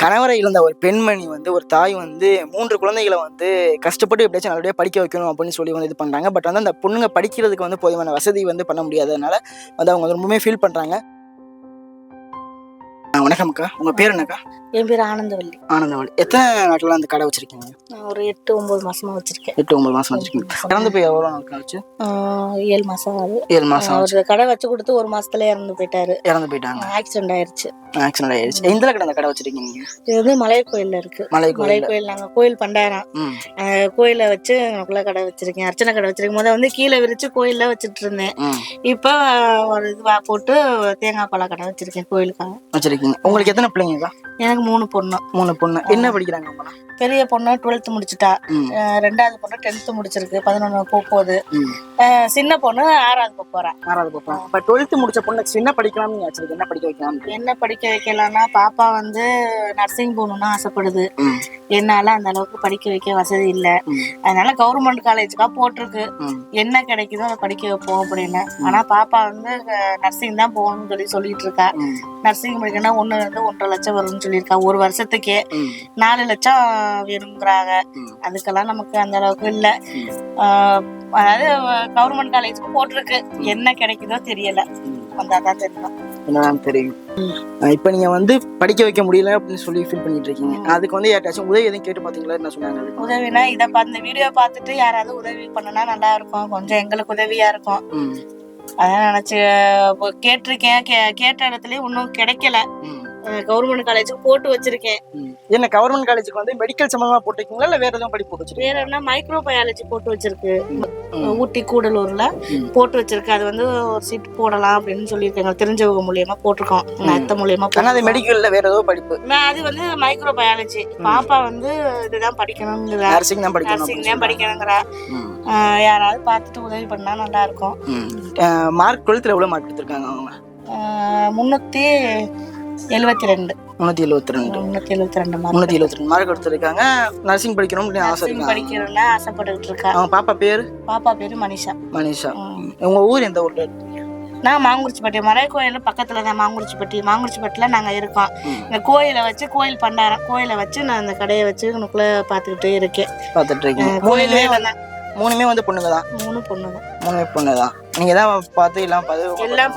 கணவரை இழந்த ஒரு பெண்மணி வந்து ஒரு தாய் வந்து 3 குழந்தைகளை வந்து கஷ்டப்பட்டு எப்படியாச்சும் நல்லபடியாக படிக்க வைக்கணும் அப்படின்னு சொல்லி வந்து இது பண்ணுறாங்க. பட் வந்து அந்த பொண்ணுங்க படிக்கிறதுக்கு வந்து போதுமான வசதி வந்து பண்ண முடியாததுனால வந்து அவங்க ரொம்பவுமே ஃபீல் பண்ணுறாங்க. வணக்கம்க்கா, உங்கள் பேர் என்னக்கா? என் பேர் ஆனந்தவள்ளி. ஆனந்தவள்ளி. எத்தனை நாட்டில் அந்த கடை வச்சுருக்கீங்க? நான் ஒரு 8-9 மாசமா வச்சிருக்கேன். 8-9 மாதம் வச்சுருக்கீங்க. இறந்து போய் எவ்வளோ நாள் ஆச்சு? 7 மாசம் ஆகுது. 7 மாதம். ஒரு கடை வச்சு கொடுத்து 1 மாசத்துல இறந்து போயிட்டாங்க. ஆக்சிடென்ட் ஆயிடுச்சு. எந்த கடை அந்த கடை வச்சிருக்கீங்க? இது வந்து மலையர் கோயில்ல இருக்கு. மலை கோயில் நாங்க கோயில் பண்டாரம் கோயில வச்சு எனக்குள்ள கடை வச்சிருக்கேன். அர்ச்சனை கடை வச்சிருக்கும் போது வந்து கீழே விரிச்சு கோயில்ல வச்சுட்டு இருந்தேன். இப்ப ஒரு இதுவா போட்டு தேங்காய் பழ கடை வச்சிருக்கேன் கோயிலுக்காக வச்சிருக்கீங்க. உங்களுக்கு எத்தனை பிள்ளைங்க? எனக்கு 3 பொண்ணு. 3 பொண்ணு. என்ன படிக்கிறாங்க? பெரிய பொண்ணு 12th முடிச்சுட்டா. 2வது பொண்ணு 10th முடிச்சிருக்கு. 11 போகுது. சின்ன பொண்ணு 6வது போறா. 6வது போறா. இப்ப 12th முடிச்ச பொண்ணு சின்ன படிக்கலாம்னு வச்சிருக்கு. என்ன படிக்க வைக்கலாம்? என்ன படிக்க வைக்கலாம்னா பாப்பா வந்து நர்சிங் போகணும்னு ஆசைப்படுது. என்னால அந்த அளவுக்கு படிக்க வைக்க வசதி இல்லை. அதனால கவர்மெண்ட் காலேஜுக்கா போட்டிருக்கு. என்ன கிடைக்குதோ அதை படிக்க வைப்போம் அப்படின்னு. ஆனா பாப்பா வந்து நர்சிங் தான் போகணும்னு சொல்லிட்டு இருக்கா. நர்சிங் படிக்கணும்னா 1.5 லட்சம் வரும்னு சொல்லியிருக்கா. ஒரு வருஷத்துக்கே 4 லட்சம் வேணுங்கிறாங்க. அதுக்கெல்லாம் நமக்கு அந்த அளவுக்கு இல்ல. அதாவது கவர்மெண்ட் காலேஜுக்கு போட்டிருக்கு. என்ன கிடைக்குதோ தெரியல. வந்தாதான் தெரியும். இப்ப நீங்க வந்து படிக்க வைக்க முடியல அப்படின்னு சொல்லி ஃபீல் பண்ணிட்டு இருக்கீங்க. அதுக்கு வந்து யாராச்சும் உதவி எதுவும் கேட்டு பாத்தீங்களா? என்ன சொன்னாங்க? உதவினா இந்த வீடியோ பார்த்துட்டு யாராவது உதவி பண்ணனா நல்லா இருக்கும். கொஞ்சம் எங்களுக்கு உதவியா இருக்கும். அதான் நினைச்சு கேட்டிருக்கேன். கேட்ட இடத்துலயும் இன்னும் கிடைக்கல. கவர்மெண்ட் காலேஜுக்கு போட்டு வச்சிருக்கேன். என்ன கவர்மெண்ட் காலேஜுக்கு வந்து மெடிக்கல் சம்பந்தமா போட்டிருக்கீங்களா இல்ல வேற எதுவும் படிப்பு போட்டு வச்சிருக்கீங்க? வேற என்ன மைக்ரோ பயாலஜி போட்டு வச்சிருக்கு. ஊட்டி கூடலூர்ல போட்டு வச்சிருக்கு. அது வந்து ஒரு சீட் போடலாம் அப்படின்னு சொல்லியிருக்காங்க. தெரிஞ்சவங்க மூலியமா போட்டிருக்கோம். அத்தை மூலியமா. ஆனா அது மெடிக்கல்ல வேற ஏதோ படிப்பு. அது வந்து மைக்ரோ பயாலஜி. பாப்பா வந்து இதுதான் படிக்கணும்ங்கிற. நர்சிங் தான் படிக்கணுங்கிறா. யாராவது பார்த்துட்டு உதவி பண்ணா நல்லா இருக்கும். மார்க் 12th எவ்வளவு மார்க் எடுத்திருக்காங்க அவங்க? 372 மார்க் எடுத்திருக்காங்க. நர்சிங் படிக்கணும்னு ஆசைப்பட்டுட்டு இருக்கா. அவங்க பாப்பா பேரு மனிஷா. உங்க ஊர் எந்த ஊர்ல? நான் மாங்குறிச்சிப்பட்டி. மலை கோயில் பக்கத்துல தான் மாங்குறிச்சிப்பட்டில நாங்க இருக்கோம். இந்த கோயிலை வச்சு கோயில் பண்டாரம் கோயிலை வச்சு நான் அந்த கடையை வச்சு எனக்குள்ள பாத்துக்கிட்டு இருக்கேன். கோயிலே மூணுமே வந்து பொண்ணுங்க தான். 3 பொண்ணுங்க. 3 பொண்ணுதான். நீங்க தான் பார்த்து எல்லாம்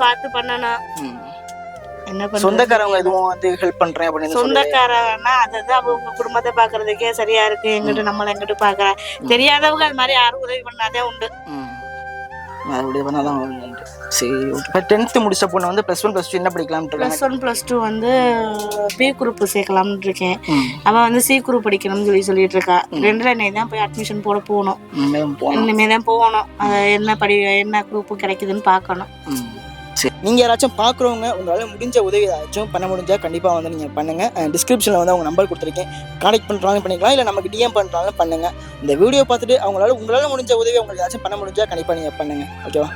பார்த்து பண்ணணும். என்ன பண்ண சொந்தக்காரங்க எதுவும் வந்து ஹெல்ப் பண்றேன் அப்படின்னு சொந்தக்காரங்கன்னா அதுதான் அவங்க குடும்பத்தை பாக்குறதுக்கே சரியா இருக்கு. எங்கிட்ட நம்மள எங்கிட்ட பாக்குறேன். தெரியாதவங்க அது மாதிரி யாரும் உதவி பண்ணாதே உண்டு. அப்படியே பண்ணாதான் உண்டு. சரி. 10th முடிச்ச பொண்ணு வந்து +1 +2 என்ன படிக்கலாம்? +1 +2 வந்து பி குரூப் சேர்க்கலாம்னு இருக்கேன். அவன் வந்து சி குரூப் படிக்கணும்னு சொல்லிட்டு இருக்கா. 2 தான் போய் அட்மிஷன் போட போகணும். இனிமே தான் போகணும். என்ன குரூப் கிடைக்குதுன்னு பார்க்கணும். சரி. நீங்கள் யாராச்சும் பார்க்குறவங்க உங்களால் முடிஞ்ச உதவி ஏதாச்சும் பண்ண முடிஞ்சால் கண்டிப்பாக வந்து நீங்கள் பண்ணுங்கள். டிஸ்கிரிப்ஷனில் வந்து அவங்க நம்பர் கொடுத்துருக்கேன். கான்டெக்ட் பண்ணுறாங்க பண்ணிக்கலாம். இல்லை நமக்கு டிஎம் பண்ணுறாங்க பண்ணுங்கள். இந்த வீடியோ பார்த்துட்டு உங்களால் முடிஞ்ச உதவி உங்களுக்கு ஏதாச்சும் பண்ண முடிஞ்சால் கண்டிப்பாக நீங்கள் பண்ணுங்கள். ஓகேவா?